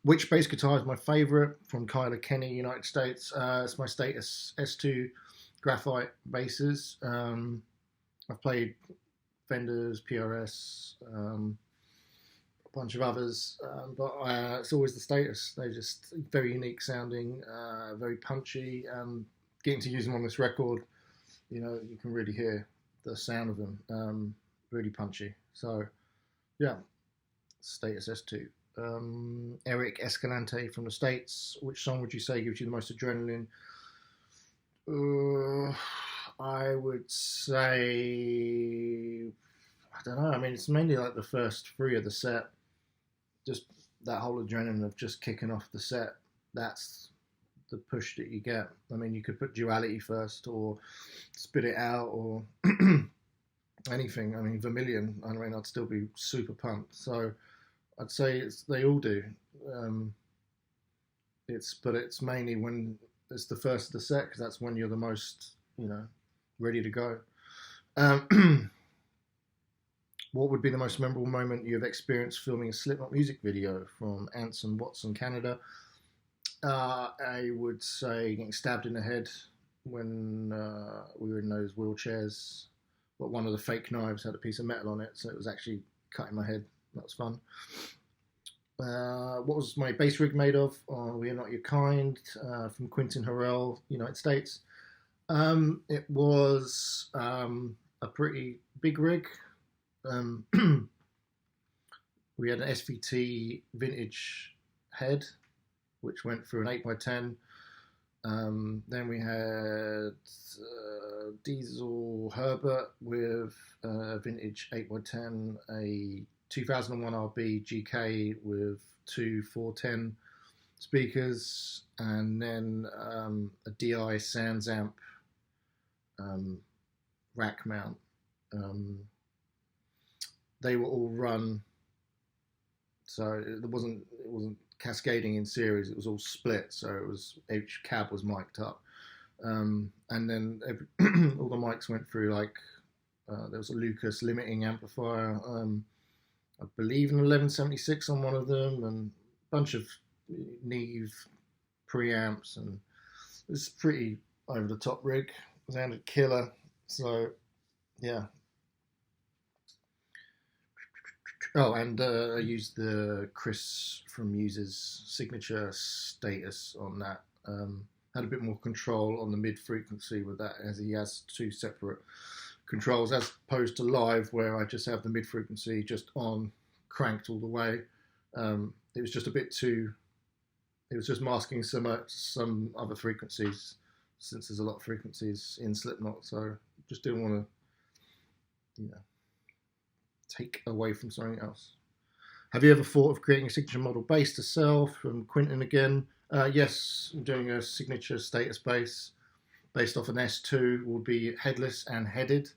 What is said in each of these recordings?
Which bass guitar is my favourite from Kyla Kenny, United States? It's my Status S2 graphite basses. I've played Fenders, PRS, a bunch of others, but it's always the Status. They're just very unique sounding, very punchy, and getting to use them on this record, you can really hear the sound of them. Really punchy. So, yeah, Status S2. Eric Escalante from the States. Which song would you say gives you the most adrenaline? Uh, I would say, I don't know. I mean, it's mainly like the first three of the set. Just that whole adrenaline of just kicking off the set. That's the push that you get. I mean, you could put Duality first, or Spit It Out, or anything. I mean, Vermilion. I mean, I'd still be super pumped. So I'd say they all do. Um, but it's mainly when it's the first of the set because that's when you're the most, ready to go. Um, what would be the most memorable moment you have experienced filming a Slipknot music video? From Anson Watson, Canada. I would say getting stabbed in the head when we were in those wheelchairs. But one of the fake knives had a piece of metal on it, so it was actually cutting my head. That was fun. What was my bass rig made of? Oh, We Are Not Your Kind, from Quentin Harrell, United States. It was a pretty big rig. Um, we had an SVT vintage head, which went through an 8x10. Then we had Diesel Herbert with vintage 8x10, a 2001 RB GK with two 410 speakers, and then a DI Sans amp rack mount. They were all run, so it wasn't cascading in series. It was all split, so each cab was mic'd up, and then all the mics went through there was a Lucas limiting amplifier. I believe an 1176 on one of them, and a bunch of Neve preamps, and it was pretty over the top rig. It sounded killer. So yeah. Oh, and I used the Chris from Muse's signature Status on that. Had a bit more control on the mid frequency with that, as he has two separate controls, as opposed to live where I just have the mid frequency just on, cranked all the way. It was just a bit too. It was just masking some other frequencies, since there's a lot of frequencies in Slipknot. So just didn't want to, take away from something else. Have you ever thought of creating a signature model bass to sell? From Quentin again. Yes, I'm doing a signature Status bass based off an S2. Will be headless and headed.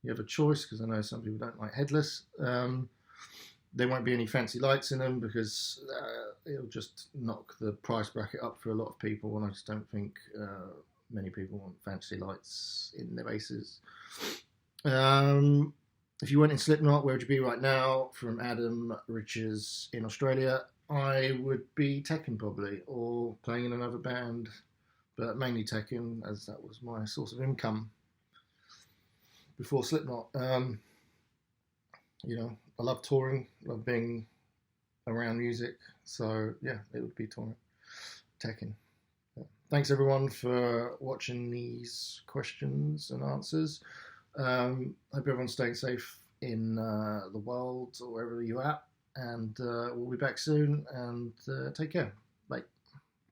You have a choice, because I know some people don't like headless. There won't be any fancy lights in them, because it'll just knock the price bracket up for a lot of people, and I just don't think many people want fancy lights in their basses. If you weren't in Slipknot, where would you be right now? From Adam Riches in Australia. I would be teching probably, or playing in another band, but mainly teching, as that was my source of income before Slipknot. I love touring, love being around music, so yeah, it would be touring, teching. Yeah. Thanks everyone for watching these questions and answers. Hope everyone's staying safe in the world or wherever you're at, and we'll be back soon, and take care. Bye.